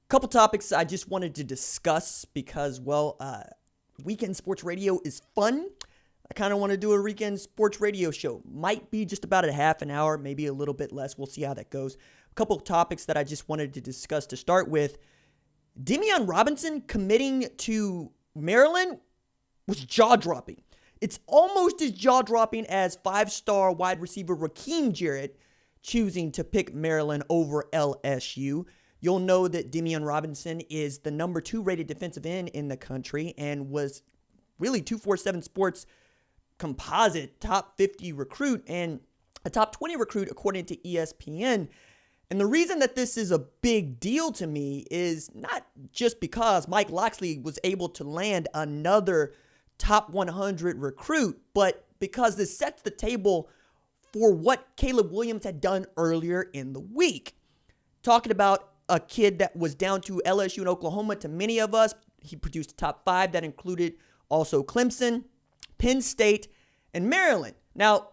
Couple topics I just wanted to discuss because, weekend sports radio is fun. I kind of want to do a weekend sports radio show. Might be just about a half an hour, maybe a little bit less. We'll see how that goes. A couple of topics that I just wanted to discuss to start with. Demian Robinson committing to Maryland was jaw-dropping. It's almost as jaw-dropping as five-star wide receiver Rakeem Jarrett choosing to pick Maryland over LSU. You'll know that Demian Robinson is the number 2 rated defensive end in the country and was really 247 Sports composite top 50 recruit and a top 20 recruit according to ESPN. And the reason that this is a big deal to me is not just because Mike Locksley was able to land another top 100 recruit, but because this sets the table for what Caleb Williams had done earlier in the week. Talking about a kid that was down to LSU and Oklahoma to many of us. He produced a top 5 that included also Clemson, Penn State, and Maryland. Now,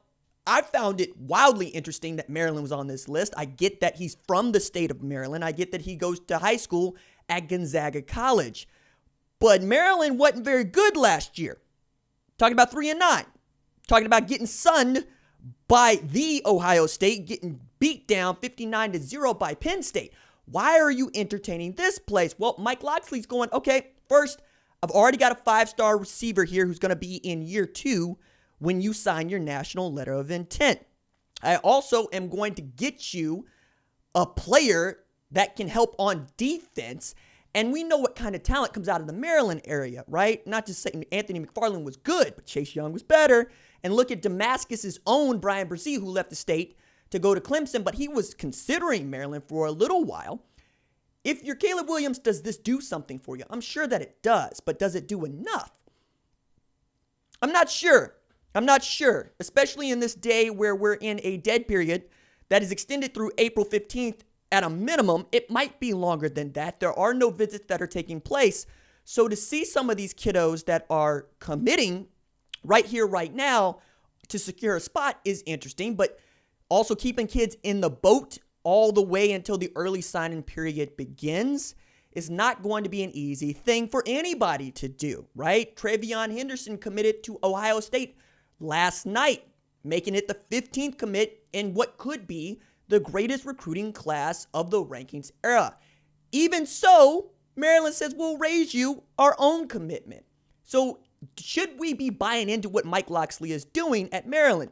I found it wildly interesting that Maryland was on this list. I get that he's from the state of Maryland. I get that he goes to high school at Gonzaga College. But Maryland wasn't very good last year. Talking about 3-9. Talking about getting sunned by the Ohio State, getting beat down 59-0 by Penn State. Why are you entertaining this place? Well, Mike Locksley's going, okay, first, I've already got a 5-star receiver here who's going to be in year 2 when you sign your national letter of intent. I also am going to get you a player that can help on defense. And we know what kind of talent comes out of the Maryland area, right? Not just saying Anthony McFarland was good, but Chase Young was better. And look at Damascus's own Brian Brzee, who left the state to go to Clemson, but he was considering Maryland for a little while. If you're Caleb Williams, does this do something for you? I'm sure that it does, but does it do enough? I'm not sure, especially in this day where we're in a dead period that is extended through April 15th at a minimum. It might be longer than that. There are no visits that are taking place. So to see some of these kiddos that are committing right here, right now to secure a spot is interesting, but also keeping kids in the boat all the way until the early signing period begins is not going to be an easy thing for anybody to do, right? Travion Henderson committed to Ohio State last night, making it the 15th commit in what could be the greatest recruiting class of the rankings era. Even so, Maryland says we'll raise you our own commitment. So should we be buying into what Mike Locksley is doing at Maryland?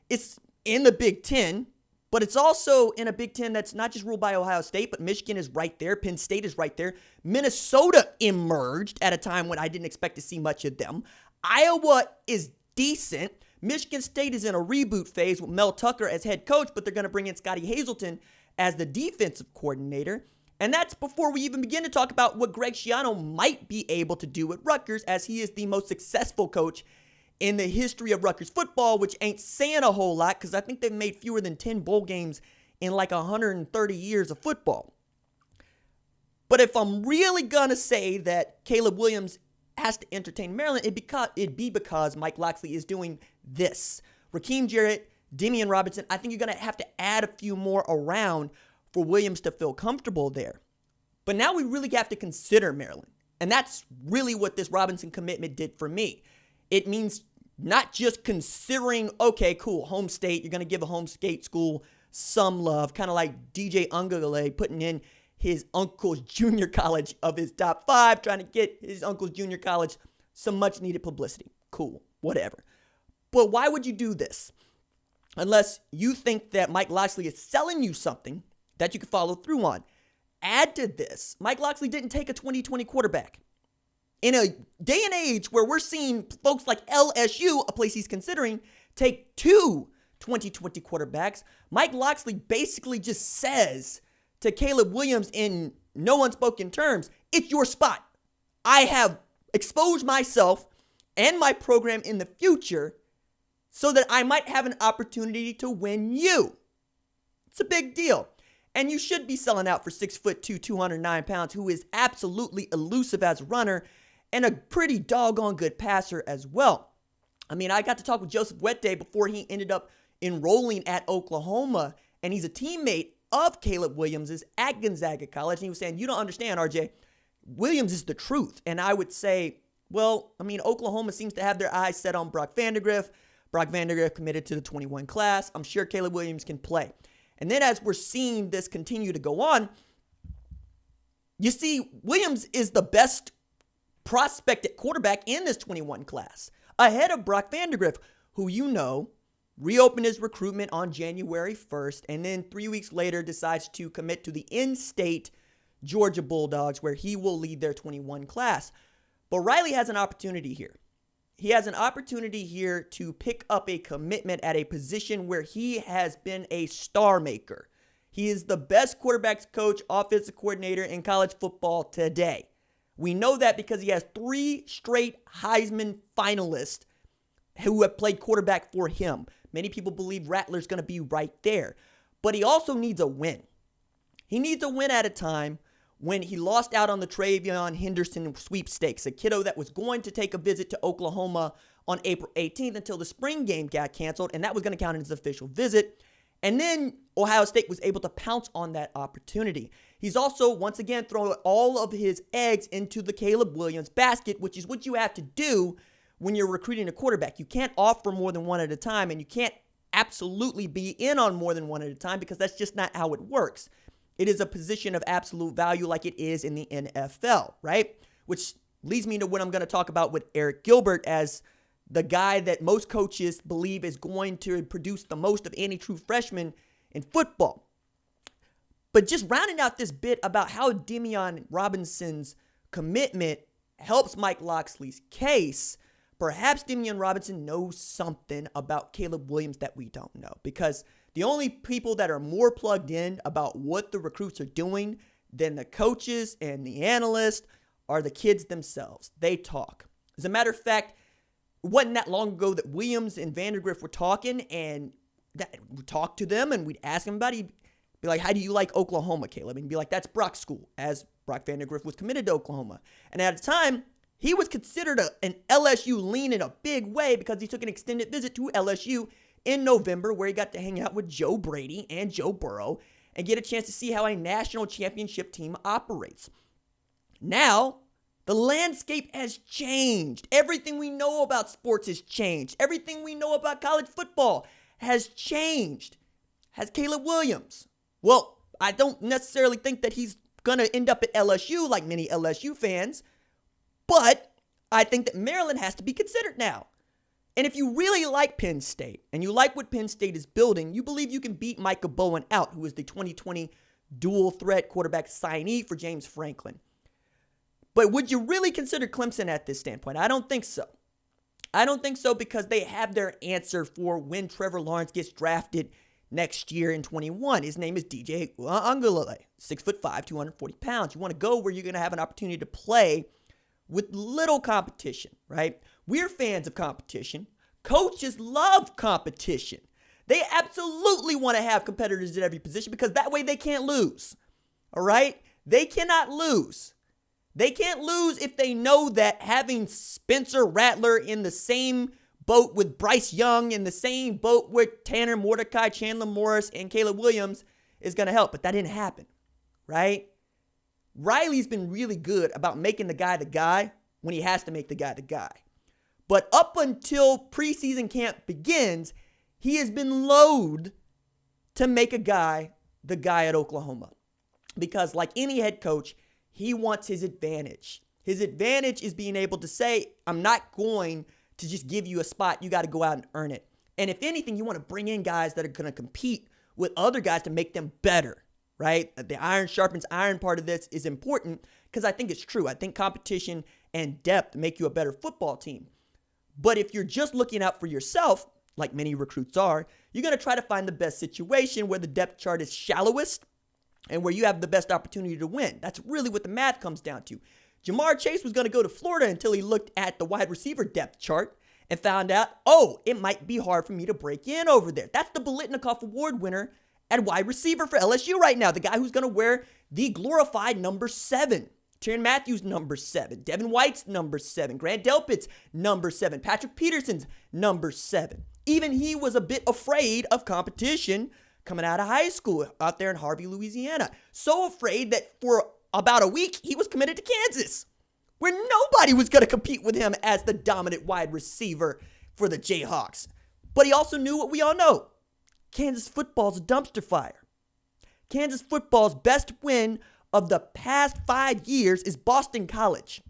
It's in the Big Ten, but it's also in a Big Ten that's not just ruled by Ohio State, but Michigan is right there. Penn State is right there. Minnesota emerged at a time when I didn't expect to see much of them. Iowa is decent. Michigan State is in a reboot phase with Mel Tucker as head coach, but they're going to bring in Scotty Hazelton as the defensive coordinator. And that's before we even begin to talk about what Greg Schiano might be able to do at Rutgers, as he is the most successful coach in the history of Rutgers football, which ain't saying a whole lot because I think they've made fewer than 10 bowl games in like 130 years of football. But if I'm really going to say that Caleb Williams has to entertain Maryland, it'd be because Mike Locksley is doing this. Rakeem Jarrett, Demian Robinson, I think you're going to have to add a few more around for Williams to feel comfortable there. But now we really have to consider Maryland. And that's really what this Robinson commitment did for me. It means not just considering, okay, cool, home state, you're going to give a home state school some love, kind of like DJ Ungale putting in his uncle's junior college of his top 5, trying to get his uncle's junior college some much needed publicity. Cool, whatever. But why would you do this? Unless you think that Mike Locksley is selling you something that you can follow through on. Add to this, Mike Locksley didn't take a 2020 quarterback. In a day and age where we're seeing folks like LSU, a place he's considering, take 2 2020 quarterbacks, Mike Locksley basically just says to Caleb Williams in no unspoken terms, it's your spot. I have exposed myself and my program in the future so that I might have an opportunity to win you. It's a big deal. And you should be selling out for 6'2", 209 pounds, who is absolutely elusive as a runner and a pretty doggone good passer as well. I mean, I got to talk with Joseph Wette before he ended up enrolling at Oklahoma, and he's a teammate of Caleb Williams at Gonzaga College, and he was saying, you don't understand, RJ. Williams is the truth. And I would say, well, I mean, Oklahoma seems to have their eyes set on Brock Vandagriff. Brock Vandagriff committed to the 21 class. I'm sure Caleb Williams can play. And then as we're seeing this continue to go on, you see Williams is the best prospect at quarterback in this 21 class, ahead of Brock Vandagriff, who reopened his recruitment on January 1st, and then 3 weeks later decides to commit to the in-state Georgia Bulldogs, where he will lead their 21 class. But Riley has an opportunity here. He has an opportunity here to pick up a commitment at a position where he has been a star maker. He is the best quarterbacks coach, offensive coordinator in college football today. We know that because he has 3 straight Heisman finalists who have played quarterback for him. Many people believe Rattler's going to be right there. But he also needs a win. He needs a win at a time when he lost out on the Travion Henderson sweepstakes, a kiddo that was going to take a visit to Oklahoma on April 18th until the spring game got canceled, and that was going to count as his official visit. And then Ohio State was able to pounce on that opportunity. He's also, once again, throwing all of his eggs into the Caleb Williams basket, which is what you have to do when you're recruiting a quarterback. You can't offer more than one at a time, and you can't absolutely be in on more than one at a time because that's just not how it works. It is a position of absolute value like it is in the NFL, right? Which leads me to what I'm going to talk about with Arik Gilbert as the guy that most coaches believe is going to produce the most of any true freshman in football. But just rounding out this bit about how Demian Robinson's commitment helps Mike Locksley's case, perhaps Demian Robinson knows something about Caleb Williams that we don't know, because the only people that are more plugged in about what the recruits are doing than the coaches and the analysts are the kids themselves. They talk. As a matter of fact, it wasn't that long ago that Williams and Vandagriff were talking, and we talked to them, and we'd ask him about it. He'd be like, how do you like Oklahoma, Caleb? And he'd be like, that's Brock's school, as Brock Vandagriff was committed to Oklahoma. And at the time, he was considered an LSU lean in a big way because he took an extended visit to LSU in November, where he got to hang out with Joe Brady and Joe Burrow and get a chance to see how a national championship team operates. Now, the landscape has changed. Everything we know about sports has changed. Everything we know about college football has changed. Has Caleb Williams? Well, I don't necessarily think that he's going to end up at LSU like many LSU fans, but I think that Maryland has to be considered now. And if you really like Penn State and you like what Penn State is building, you believe you can beat Micah Bowen out, who is the 2020 dual threat quarterback signee for James Franklin. But would you really consider Clemson at this standpoint? I don't think so. I don't think so because they have their answer for when Trevor Lawrence gets drafted next year in 21. His name is DJ Uiagalelei, 6'5", 240 pounds. You want to go where you're going to have an opportunity to play with little competition, right? We're fans of competition. Coaches love competition. They absolutely want to have competitors at every position because that way they can't lose, all right? They cannot lose. They can't lose if they know that having Spencer Rattler in the same boat with Bryce Young, in the same boat with Tanner Mordecai, Chandler Morris, and Caleb Williams is going to help. But that didn't happen, right? Riley's been really good about making the guy when he has to make the guy. But up until preseason camp begins, he has been loath to make a guy the guy at Oklahoma. Because like any head coach, he wants his advantage. His advantage is being able to say, I'm not going to just give you a spot. You got to go out and earn it. And if anything, you want to bring in guys that are going to compete with other guys to make them better, right? The iron sharpens iron part of this is important because I think it's true. I think competition and depth make you a better football team. But if you're just looking out for yourself, like many recruits are, you're going to try to find the best situation where the depth chart is shallowest and where you have the best opportunity to win. That's really what the math comes down to. Jamar Chase was going to go to Florida until he looked at the wide receiver depth chart and found out, it might be hard for me to break in over there. That's the Biletnikoff Award winner at wide receiver for LSU right now, the guy who's going to wear the glorified number 7. Tyrann Mathieu's number 7, Devin White's number 7, Grant Delpit's number 7, Patrick Peterson's number 7. Even he was a bit afraid of competition coming out of high school out there in Harvey, Louisiana. So afraid that for about a week, he was committed to Kansas, where nobody was going to compete with him as the dominant wide receiver for the Jayhawks. But he also knew what we all know. Kansas football's a dumpster fire. Kansas football's best win of the past 5 years is Boston College.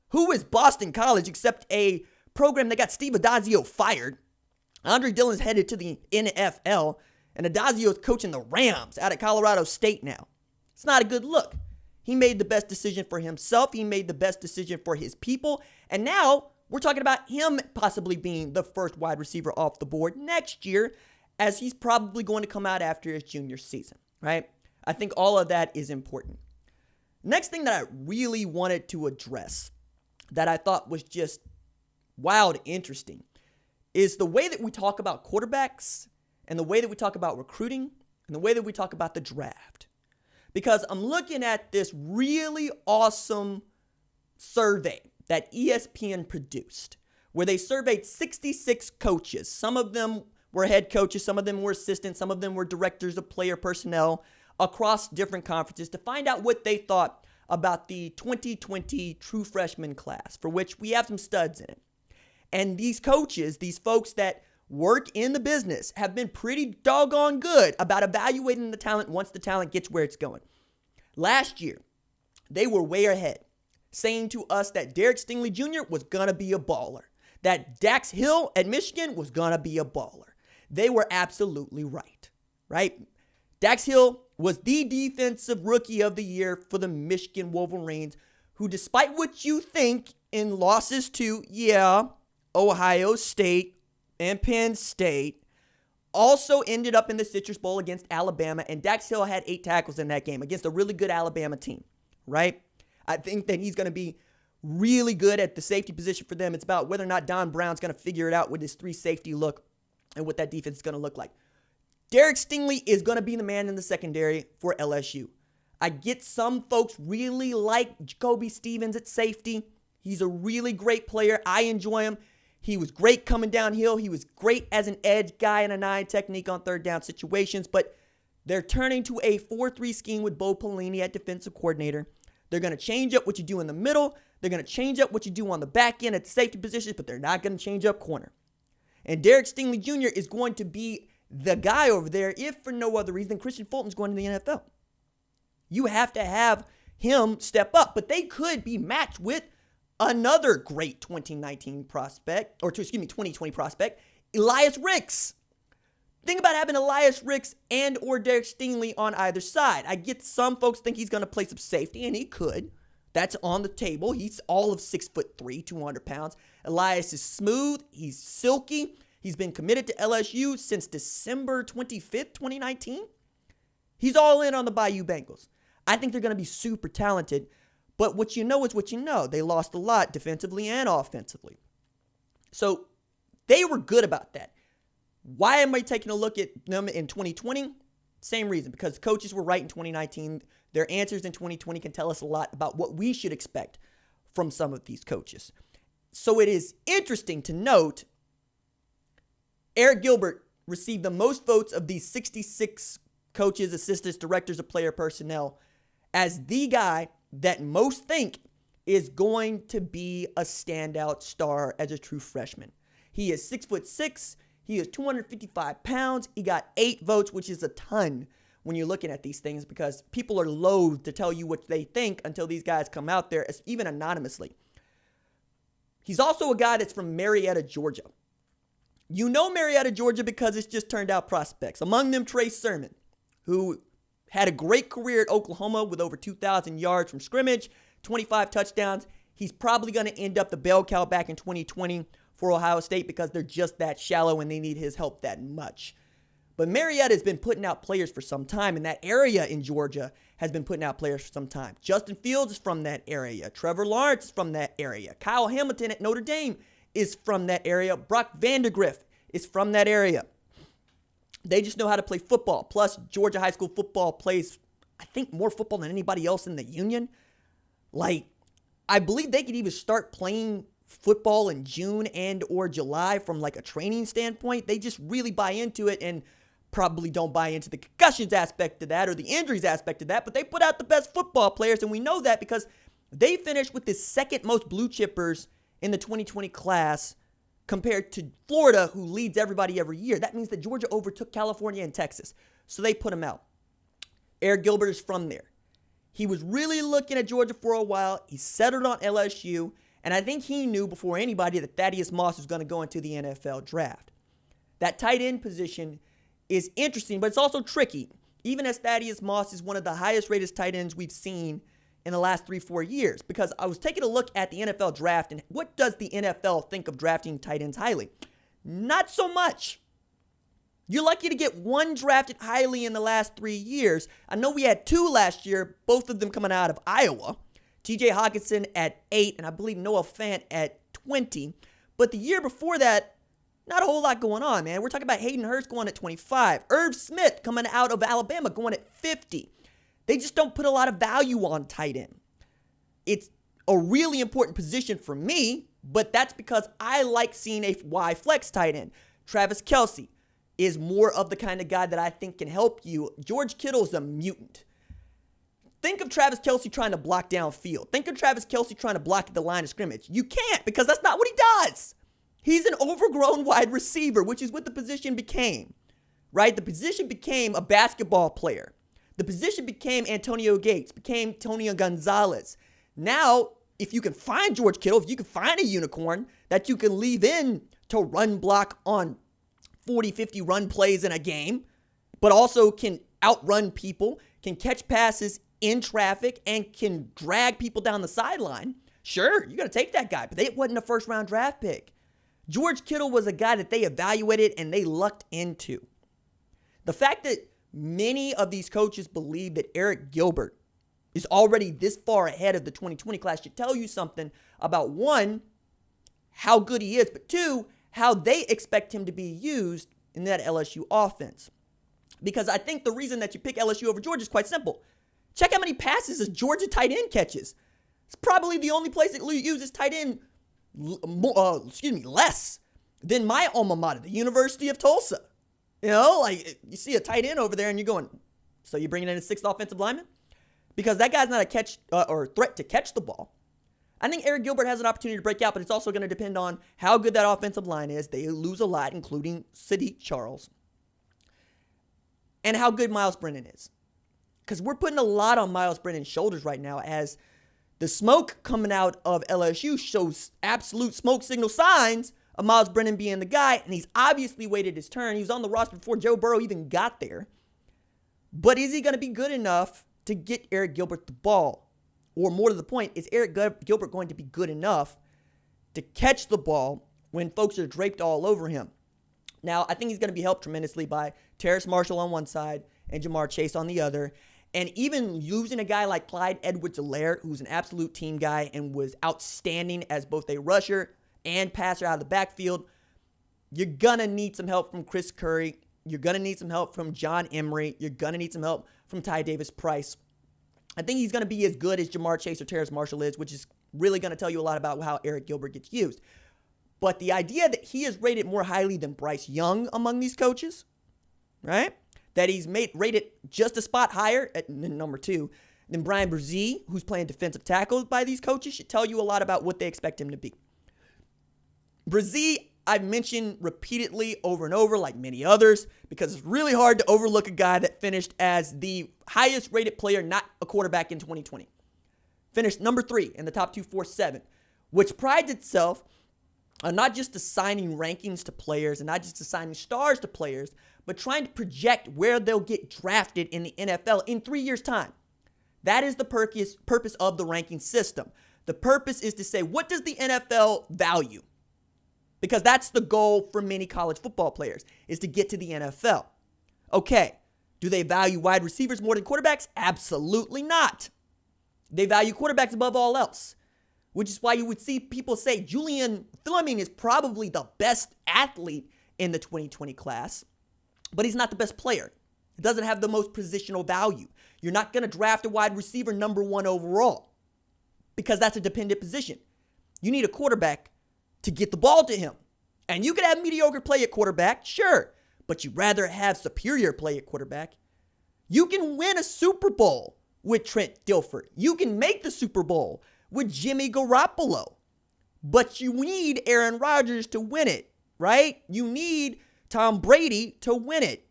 Who is Boston College except a program that got Steve Adazio fired? Andre Dillon's headed to the NFL, and Adazio's coaching the Rams out of Colorado State now. It's not a good look. He made the best decision for himself. He made the best decision for his people. And now we're talking about him possibly being the first wide receiver off the board next year, as he's probably going to come out after his junior season, right? I think all of that is important. Next thing that I really wanted to address that I thought was just wild interesting is the way that we talk about quarterbacks and the way that we talk about recruiting and the way that we talk about the draft. Because I'm looking at this really awesome survey that ESPN produced, where they surveyed 66 coaches. Some of them were head coaches, some of them were assistants, some of them were directors of player personnel across different conferences to find out what they thought about the 2020 true freshman class, for which we have some studs in it. And these coaches, these folks that work in the business, have been pretty doggone good about evaluating the talent once the talent gets where it's going. Last year, they were way ahead, saying to us that Derek Stingley Jr. was going to be a baller, that Dax Hill at Michigan was going to be a baller. They were absolutely right? Dax Hill was the defensive rookie of the year for the Michigan Wolverines, who, despite what you think in losses to, Ohio State and Penn State, also ended up in the Citrus Bowl against Alabama, and Dax Hill had 8 tackles in that game against a really good Alabama team, right? I think that he's going to be really good at the safety position for them. It's about whether or not Don Brown's going to figure it out with his 3-safety look and what that defense is going to look like. Derek Stingley is going to be the man in the secondary for LSU. I get some folks really like Jacoby Stevens at safety. He's a really great player. I enjoy him. He was great coming downhill. He was great as an edge guy in a 9 technique on third down situations, but they're turning to a 4-3 scheme with Bo Pelini at defensive coordinator. They're going to change up what you do in the middle. They're going to change up what you do on the back end at the safety positions, but they're not going to change up corner. And Derek Stingley Jr. is going to be the guy over there, if for no other reason than Christian Fulton's going to the NFL. You have to have him step up, but they could be matched with another great 2020 prospect, Elias Ricks. Think about having Elias Ricks and or Derek Stingley on either side. I get some folks think he's going to play some safety, and he could. That's on the table. He's all of 6'3", 200 pounds. Elias is smooth. He's silky. He's been committed to LSU since December 25th, 2019. He's all in on the Bayou Bengals. I think they're going to be super talented, but what you know is what you know. They lost a lot defensively and offensively. So they were good about that. Why am I taking a look at them in 2020? Same reason, because coaches were right in 2019. Their answers in 2020 can tell us a lot about what we should expect from some of these coaches. So it is interesting to note Arik Gilbert received the most votes of these 66 coaches, assistants, directors of player personnel as the guy that most think is going to be a standout star as a true freshman. He is 6'6". He is 255 pounds. He got 8 votes, which is a ton when you're looking at these things, because people are loath to tell you what they think until these guys come out there, even anonymously. He's also a guy that's from Marietta, Georgia. You know Marietta, Georgia, because it's just turned out prospects. Among them, Trey Sermon, who had a great career at Oklahoma with over 2,000 yards from scrimmage, 25 touchdowns. He's probably going to end up the bell cow back in 2020 for Ohio State because they're just that shallow and they need his help that much. But Marietta has been putting out players for some time, and that area in Georgia has been putting out players for some time. Justin Fields is from that area. Trevor Lawrence is from that area. Kyle Hamilton at Notre Dame is from that area. Brock Vandegrift is from that area. They just know how to play football. Plus, Georgia high school football plays, I think, more football than anybody else in the union. Like, I believe they could even start playing football in June and or July from like a training standpoint. They just really buy into it, and probably don't buy into the concussions aspect of that or the injuries aspect of that, but they put out the best football players, and we know that because they finished with the second most blue chippers in the 2020 class compared to Florida, who leads everybody every year. That means that Georgia overtook California and Texas, so they put him out. Arik Gilbert is from there. He was really looking at Georgia for a while. He settled on LSU, and I think he knew before anybody that Thaddeus Moss was going to go into the NFL draft. That tight end position is interesting, but it's also tricky, even as Thaddeus Moss is one of the highest rated tight ends we've seen in the last 3-4 years, because I was taking a look at the NFL draft, and what does the NFL think of drafting tight ends highly? Not so much. You're lucky to get one drafted highly in the last 3 years. I know we had 2 last year, both of them coming out of Iowa. TJ Hawkinson at 8, and I believe Noah Fant at 20. But the year before that, not a whole lot going on, man. We're talking about Hayden Hurst going at 25. Irv Smith coming out of Alabama going at 50. They just don't put a lot of value on tight end. It's a really important position for me, but that's because I like seeing a Y flex tight end. Travis Kelce is more of the kind of guy that I think can help you. George Kittle's a mutant. Think of Travis Kelce trying to block downfield. Think of Travis Kelce trying to block at the line of scrimmage. You can't, because that's not what he does. He's an overgrown wide receiver, which is what the position became, right? The position became a basketball player. The position became Antonio Gates, became Tony Gonzalez. Now, if you can find George Kittle, if you can find a unicorn that you can leave in to run block on 40, 50 run plays in a game, but also can outrun people, can catch passes in traffic, and can drag people down the sideline, sure, you're going to take that guy, but it wasn't a first-round draft pick. George Kittle was a guy that they evaluated and they lucked into. The fact that many of these coaches believe that Arik Gilbert is already this far ahead of the 2020 class should tell you something about, one, how good he is, but two, how they expect him to be used in that LSU offense. Because I think the reason that you pick LSU over Georgia is quite simple. Check how many passes a Georgia tight end catches. It's probably the only place that uses tight end less than my alma mater, the University of Tulsa. You know, like you see a tight end over there and you're going, so you're bringing in a 6th offensive lineman? Because that guy's not a catch or threat to catch the ball. I think Arik Gilbert has an opportunity to break out, but it's also going to depend on how good that offensive line is. They lose a lot, including Sadiq Charles. And how good Miles Brennan is. Because we're putting a lot on Miles Brennan's shoulders right now as the smoke coming out of LSU shows absolute smoke signal signs of Miles Brennan being the guy, and he's obviously waited his turn. He was on the roster before Joe Burrow even got there. But is he going to be good enough to get Arik Gilbert the ball? Or more to the point, is Arik Gilbert going to be good enough to catch the ball when folks are draped all over him? Now, I think he's going to be helped tremendously by Terrace Marshall on one side and Jamar Chase on the other. And even using a guy like Clyde Edwards-Helaire, who's an absolute team guy and was outstanding as both a rusher and passer out of the backfield, you're going to need some help from Chris Curry. You're going to need some help from John Emery. You're going to need some help from Ty Davis-Price. I think he's going to be as good as Jamar Chase or Terrace Marshall is, which is really going to tell you a lot about how Arik Gilbert gets used. But the idea that he is rated more highly than Bryce Young among these coaches, right? That he's rated just a spot higher at number 2 than Brian Brzee, who's playing defensive tackle by these coaches, should tell you a lot about what they expect him to be. Brzee, I've mentioned repeatedly over and over, like many others, because it's really hard to overlook a guy that finished as the highest rated player, not a quarterback, in 2020. Finished number 3 in the top 247, which prides itself on not just assigning rankings to players and not just assigning stars to players, but trying to project where they'll get drafted in the NFL in 3 years' time. That is the purpose of the ranking system. The purpose is to say, what does the NFL value? Because that's the goal for many college football players, is to get to the NFL. Okay, do they value wide receivers more than quarterbacks? Absolutely not. They value quarterbacks above all else, which is why you would see people say Julian Fleming is probably the best athlete in the 2020 class, but he's not the best player. He doesn't have the most positional value. You're not going to draft a wide receiver number 1 overall because that's a dependent position. You need a quarterback to get the ball to him. And you could have mediocre play at quarterback, sure, but you'd rather have superior play at quarterback, you can win a Super Bowl with Trent Dilfer. You can make the Super Bowl with Jimmy Garoppolo. But you need Aaron Rodgers to win it, right? You need Tom Brady to win it.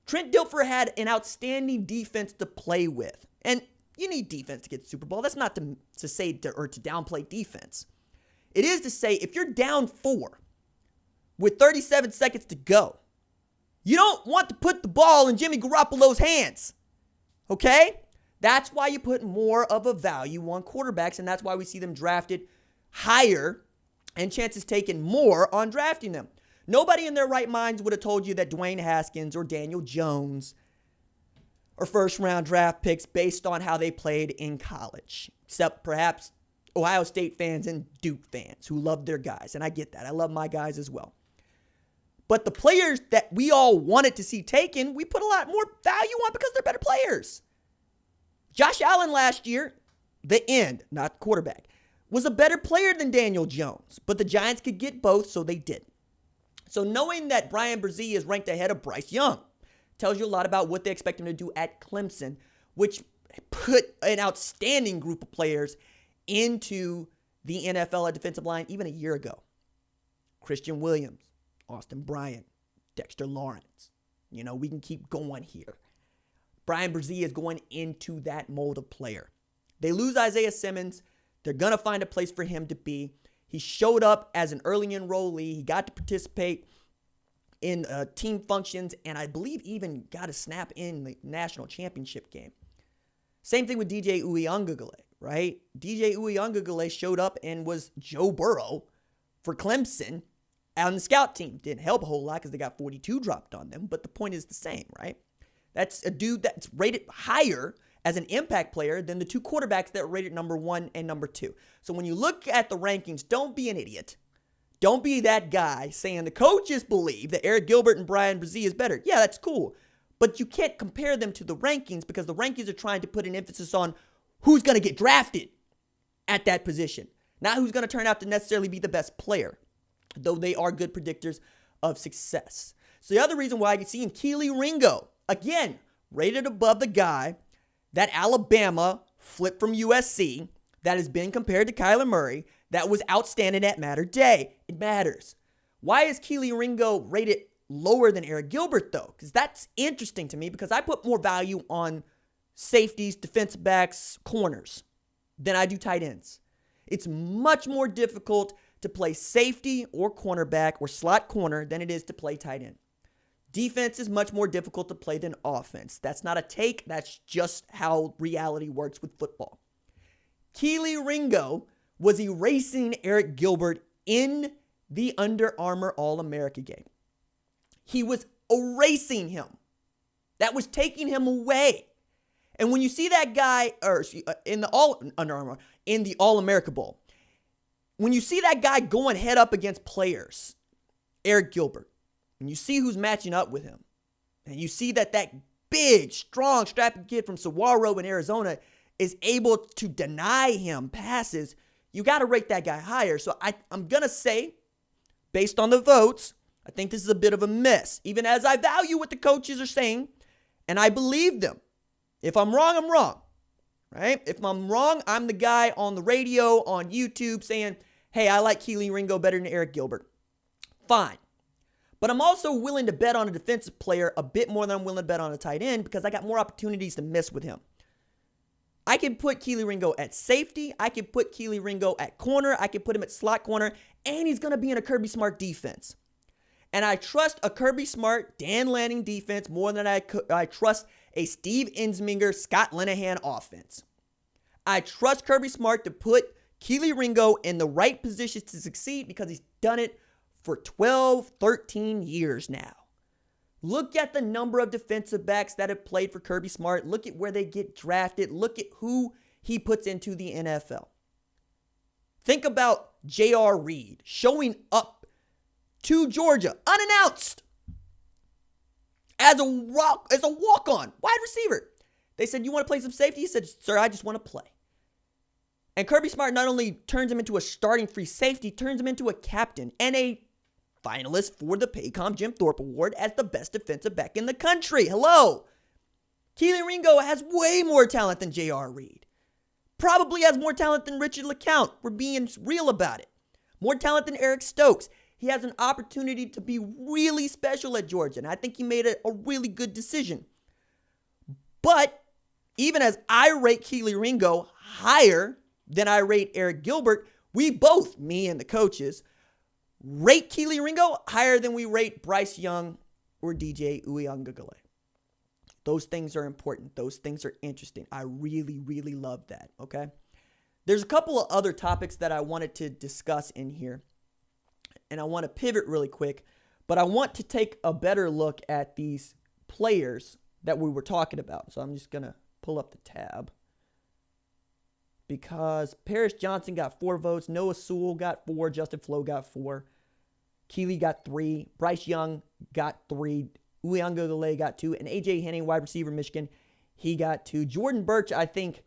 Trent Dilfer had an outstanding defense to play with. And you need defense to get the Super Bowl. That's not to say or to downplay defense. It is to say if you're down 4 with 37 seconds to go, you don't want to put the ball in Jimmy Garoppolo's hands. Okay? That's why you put more of a value on quarterbacks, and that's why we see them drafted higher and chances taken more on drafting them. Nobody in their right minds would have told you that Dwayne Haskins or Daniel Jones are first-round draft picks based on how they played in college, except perhaps Ohio State fans and Duke fans who love their guys, and I get that. I love my guys as well. But the players that we all wanted to see taken, we put a lot more value on because they're better players. Josh Allen last year, the end, not the quarterback, was a better player than Daniel Jones, but the Giants could get both, so they did. So knowing that Brian Brzee is ranked ahead of Bryce Young tells you a lot about what they expect him to do at Clemson, which put an outstanding group of players into the NFL at defensive line even a year ago. Christian Williams, Austin Bryant, Dexter Lawrence. We can keep going here. Brian Brzee is going into that mold of player. They lose Isaiah Simmons. They're going to find a place for him to be. He showed up as an early enrollee. He got to participate in team functions, and I believe even got a snap in the national championship game. Same thing with DJ Uiagalelei, right? DJ Uiagalelei showed up and was Joe Burrow for Clemson on the scout team. Didn't help a whole lot because they got 42 dropped on them, but the point is the same, right? That's a dude that's rated higher as an impact player than the two quarterbacks that are rated number 1 and number 2. So when you look at the rankings, don't be an idiot. Don't be that guy saying the coaches believe that Arik Gilbert and Brian Brzee is better. Yeah, that's cool. But you can't compare them to the rankings because the rankings are trying to put an emphasis on who's going to get drafted at that position, not who's going to turn out to necessarily be the best player, though they are good predictors of success. So the other reason why you see in Kelee Ringo, again, rated above the guy that Alabama flipped from USC that has been compared to Kyler Murray that was outstanding at Matter Day. It matters. Why is Kelee Ringo rated lower than Arik Gilbert, though? Because that's interesting to me because I put more value on safeties, defensive backs, corners than I do tight ends. It's much more difficult to play safety or cornerback or slot corner than it is to play tight end. Defense is much more difficult to play than offense. That's not a take. That's just how reality works with football. Kelee Ringo was erasing Arik Gilbert in the Under Armour All-America game. He was erasing him. That was taking him away. And when you see that guy, in the All-America Bowl, when you see that guy going head up against players, Arik Gilbert, and you see who's matching up with him, and you see that big, strong, strapping kid from Saguaro in Arizona is able to deny him passes, you got to rate that guy higher. So I'm going to say, based on the votes, I think this is a bit of a miss, even as I value what the coaches are saying, and I believe them. If I'm wrong, I'm wrong, right? If I'm wrong, I'm the guy on the radio, on YouTube saying, hey, I like Kelee Ringo better than Arik Gilbert. Fine. But I'm also willing to bet on a defensive player a bit more than I'm willing to bet on a tight end because I got more opportunities to miss with him. I can put Kelee Ringo at safety. I can put Kelee Ringo at corner. I can put him at slot corner. And he's going to be in a Kirby Smart defense. And I trust a Kirby Smart, Dan Lanning defense more than I trust a Steve Ensminger, Scott Linehan offense. I trust Kirby Smart to put Kelee Ringo in the right positions to succeed because he's done it for 12, 13 years now. Look at the number of defensive backs that have played for Kirby Smart. Look at where they get drafted. Look at who he puts into the NFL. Think about J.R. Reed showing up to Georgia unannounced as a walk-on wide receiver. They said, you want to play some safety? He said, sir, I just want to play. And Kirby Smart not only turns him into a starting free safety, turns him into a captain and a finalist for the Paycom Jim Thorpe Award as the best defensive back in the country. Hello. Kelee Ringo has way more talent than J.R. Reed. Probably has more talent than Richard LeCounte. We're being real about it. More talent than Eric Stokes. He has an opportunity to be really special at Georgia, and I think he made a really good decision. But even as I rate Kelee Ringo higher than I rate Arik Gilbert, we both, me and the coaches, rate Kelee Ringo higher than we rate Bryce Young or DJ Uiagalelei. Those things are important. Those things are interesting. I really, really love that, okay? There's a couple of other topics that I wanted to discuss in here, and I want to pivot really quick, but I want to take a better look at these players that we were talking about. So I'm just going to pull up the tab. Because Paris Johnson got 4 votes, Noah Sewell got 4, Justin Flowe got 4, Kelee got 3, Bryce Young got 3, Uiagalelei got 2, and A.J. Henning, wide receiver, Michigan, he got 2. Jordan Burch, I think,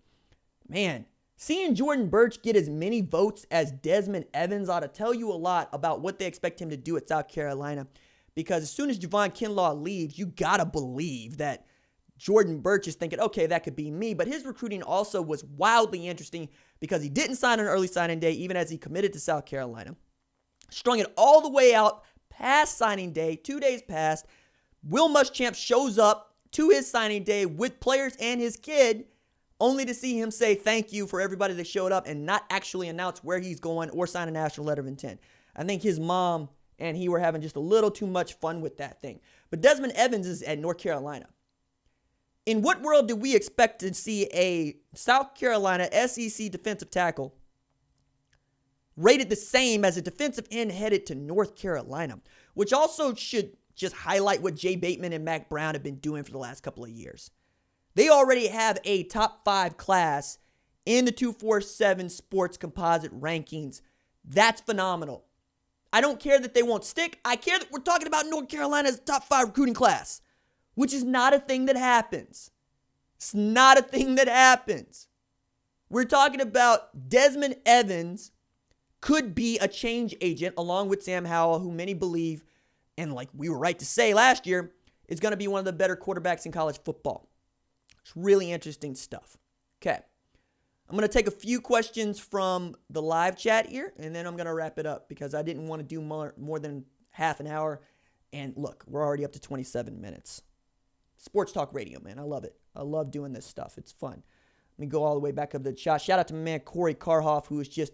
man, seeing Jordan Burch get as many votes as Desmond Evans ought to tell you a lot about what they expect him to do at South Carolina. Because as soon as Javon Kinlaw leaves, you got to believe that Jordan Burch is thinking, okay, that could be me. But his recruiting also was wildly interesting because he didn't sign on early signing day, even as he committed to South Carolina. Strung it all the way out past signing day, 2 days past. Will Muschamp shows up to his signing day with players and his kid, only to see him say thank you for everybody that showed up and not actually announce where he's going or sign a national letter of intent. I think his mom and he were having just a little too much fun with that thing. But Desmond Evans is at North Carolina. In what world do we expect to see a South Carolina SEC defensive tackle rated the same as a defensive end headed to North Carolina? Which also should just highlight what Jay Bateman and Mac Brown have been doing for the last couple of years. They already have a top 5 class in the 247 sports composite rankings. That's phenomenal. I don't care that they won't stick. I care that we're talking about North Carolina's top 5 recruiting class, which is not a thing that happens. It's not a thing that happens. We're talking about Desmond Evans could be a change agent along with Sam Howell, who many believe, and like we were right to say last year, is going to be one of the better quarterbacks in college football. It's really interesting stuff. Okay. I'm going to take a few questions from the live chat here, and then I'm going to wrap it up because I didn't want to do more than half an hour. And look, we're already up to 27 minutes. Sports Talk Radio, man. I love it. I love doing this stuff. It's fun. Let me go all the way back up to the chat. Shout out to my man Corey Karhoff, who is just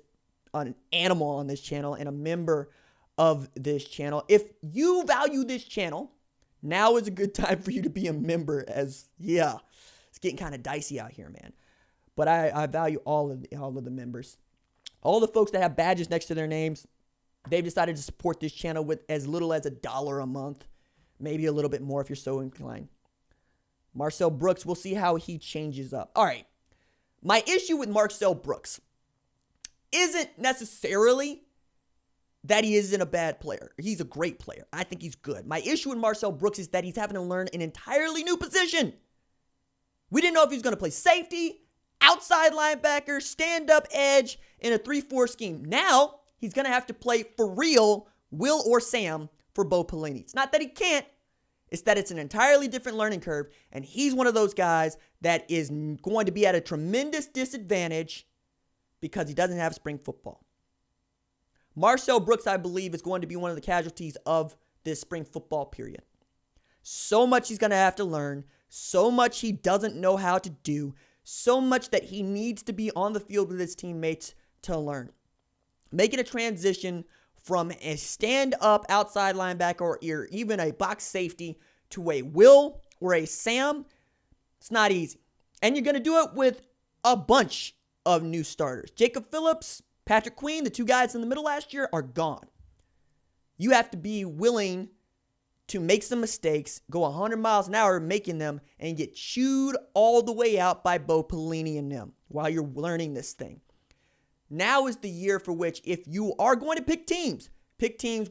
an animal on this channel and a member of this channel. If you value this channel, now is a good time for you to be a member it's getting kind of dicey out here, man. But I value all of the members. All the folks that have badges next to their names, they've decided to support this channel with as little as $1 a month. Maybe a little bit more if you're so inclined. Marcel Brooks, we'll see how he changes up. All right. My issue with Marcel Brooks isn't necessarily that he isn't a bad player. He's a great player. I think he's good. My issue with Marcel Brooks is that he's having to learn an entirely new position. We didn't know if he was going to play safety, outside linebacker, stand-up edge in a 3-4 scheme. Now, he's going to have to play for real, Will or Sam, for Bo Pelini. It's not that he can't. It's that it's an entirely different learning curve, and he's one of those guys that is going to be at a tremendous disadvantage because he doesn't have spring football. Marcel Brooks, I believe, is going to be one of the casualties of this spring football period. So much he's going to have to learn, so much he doesn't know how to do, so much that he needs to be on the field with his teammates to learn. Making a transition from a stand-up outside linebacker or even a box safety to a Will or a Sam, it's not easy. And you're going to do it with a bunch of new starters. Jacob Phillips, Patrick Queen, the 2 guys in the middle last year, are gone. You have to be willing to make some mistakes, go 100 miles an hour making them, and get chewed all the way out by Bo Pelini and them while you're learning this thing. Now is the year for which, if you are going to pick teams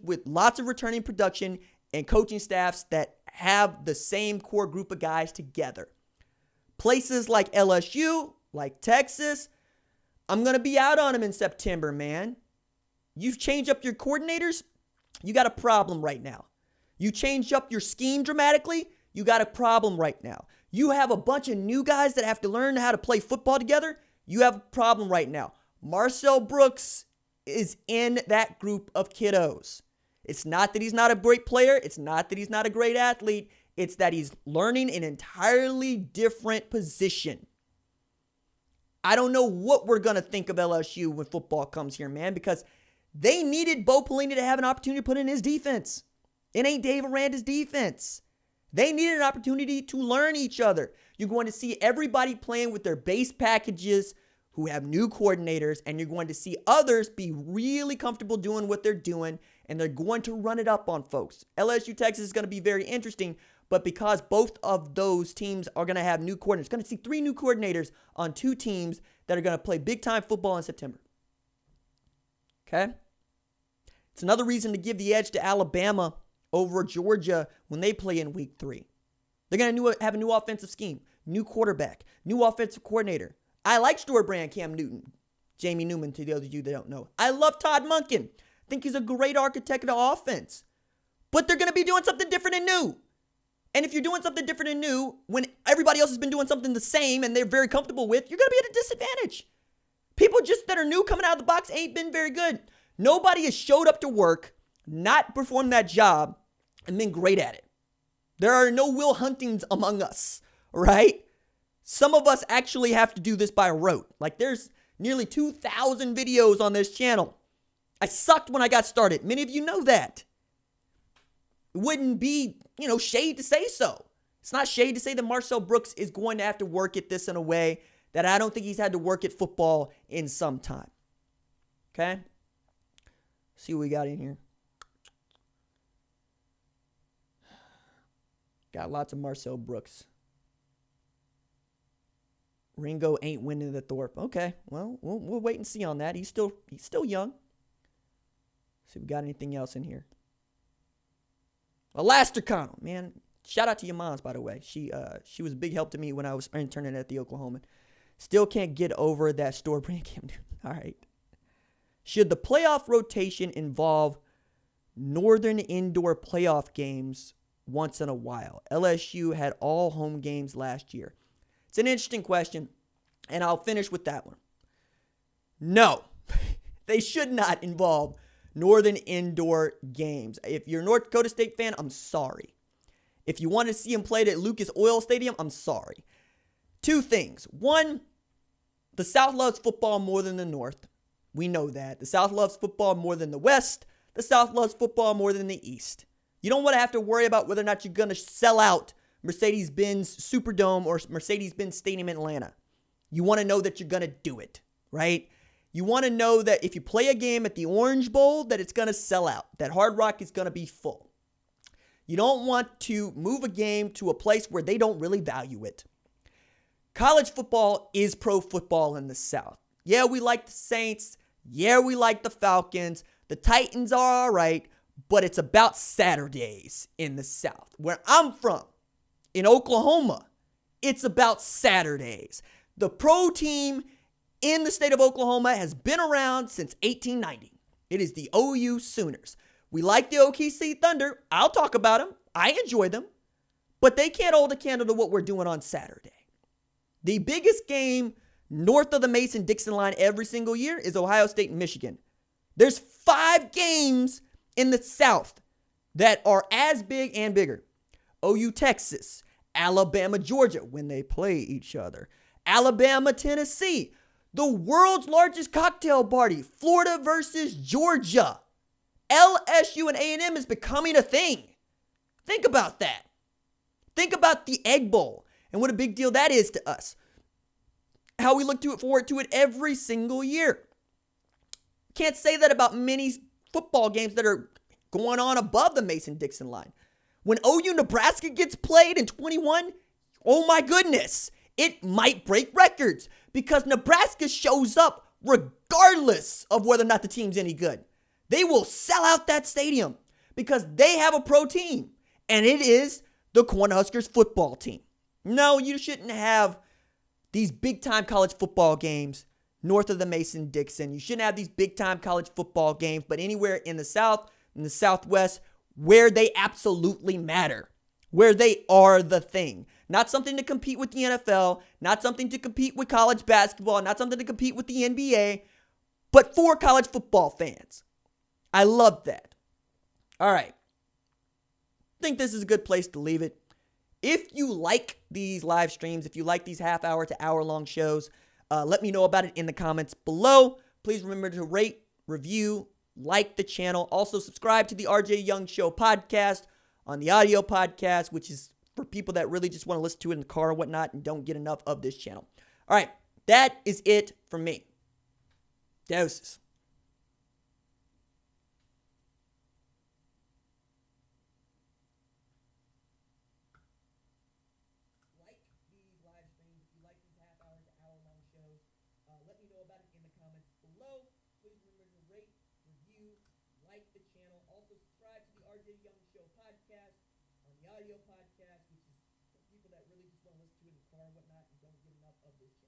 with lots of returning production and coaching staffs that have the same core group of guys together. Places like LSU, like Texas, I'm going to be out on them in September, man. You've changed up your coordinators. you got a problem right now. You change up your scheme dramatically, you got a problem right now. You have a bunch of new guys that have to learn how to play football together, you have a problem right now. Marcel Brooks is in that group of kiddos. It's not that he's not a great player. It's not that he's not a great athlete. It's that he's learning an entirely different position. I don't know what we're going to think of LSU when football comes here, man, because they needed Bo Pelini to have an opportunity to put in his defense. It ain't Dave Aranda's defense. They needed an opportunity to learn each other. You're going to see everybody playing with their base packages who have new coordinators, and you're going to see others be really comfortable doing what they're doing, and they're going to run it up on folks. LSU Texas is going to be very interesting, but because both of those teams are going to have new coordinators, going to see 3 new coordinators on 2 teams that are going to play big-time football in September. Okay? It's another reason to give the edge to Alabama over Georgia when they play in week 3. They're going to have a new offensive scheme, new quarterback, new offensive coordinator. I like store brand Cam Newton, Jamie Newman, to the other you that don't know. I love Todd Monken. I think he's a great architect of the offense. But they're going to be doing something different and new. And if you're doing something different and new, when everybody else has been doing something the same and they're very comfortable with, you're going to be at a disadvantage. People just that are new coming out of the box ain't been very good. Nobody has showed up to work, not performed that job, and been great at it. There are no Will Huntings among us, right? Some of us actually have to do this by rote. Like there's nearly 2,000 videos on this channel. I sucked when I got started. Many of you know that. It wouldn't be, shade to say so. It's not shade to say that Marcel Brooks is going to have to work at this in a way that I don't think he's had to work at football in some time. Okay? See what we got in here. Got lots of Marcel Brooks. Ringo ain't winning the Thorpe. Okay, well, we'll wait and see on that. He's still young. See if we got anything else in here. Alastair Connell, man. Shout out to your moms, by the way. She was a big help to me when I was interning at the Oklahoman. Still can't get over that store brand Cam Newton. All right. Should the playoff rotation involve northern indoor playoff games once in a while? LSU had all home games last year. It's an interesting question, and I'll finish with that one. No, they should not involve northern indoor games. If you're a North Dakota State fan, I'm sorry. If you want to see them played at Lucas Oil Stadium, I'm sorry. 2 things. 1, the South loves football more than the North. We know that. The South loves football more than the West. The South loves football more than the East. You don't want to have to worry about whether or not you're going to sell out Mercedes-Benz Superdome or Mercedes-Benz Stadium in Atlanta. You want to know that you're going to do it, right? You want to know that if you play a game at the Orange Bowl, that it's going to sell out, that Hard Rock is going to be full. You don't want to move a game to a place where they don't really value it. College football is pro football in the South. Yeah, we like the Saints. Yeah, we like the Falcons. The Titans are all right, but it's about Saturdays in the South. Where I'm from, in Oklahoma, it's about Saturdays. The pro team in the state of Oklahoma has been around since 1890. It is the OU Sooners. We like the OKC Thunder. I'll talk about them. I enjoy them. But they can't hold a candle to what we're doing on Saturday. The biggest game north of the Mason-Dixon line every single year is Ohio State and Michigan. There's 5 games in the South that are as big and bigger. OU Texas, Alabama Georgia when they play each other, Alabama Tennessee, the world's largest cocktail party, Florida versus Georgia. LSU and A&M is becoming a thing. Think about that. Think about the Egg Bowl and what a big deal that is to us. How we look forward to it every single year. Can't say that about many football games that are going on above the Mason-Dixon line. When OU Nebraska gets played in 21, oh my goodness, it might break records because Nebraska shows up regardless of whether or not the team's any good. They will sell out that stadium because they have a pro team, and it is the Cornhuskers football team. No, you shouldn't have these big-time college football games north of the Mason-Dixon. You shouldn't have these big-time college football games, but anywhere in the South, in the Southwest where they absolutely matter, where they are the thing. Not something to compete with the NFL, not something to compete with college basketball, not something to compete with the NBA, but for college football fans. I love that. All right. I think this is a good place to leave it. If you like these live streams, if you like these half-hour to hour-long shows, let me know about it in the comments below. Please remember to rate, review, like the channel. Also, subscribe to the RJ Young Show podcast on the audio podcast, which is for people that really just want to listen to it in the car or whatnot and don't get enough of this channel. All right, that is it from me. Deuces. Like these live streams, if you like these half-hour to hour-long shows, let me know about it in the comments below. Please remember to rate, review, like the channel. Also, subscribe to the RJ Young Show podcast on the audio podcast.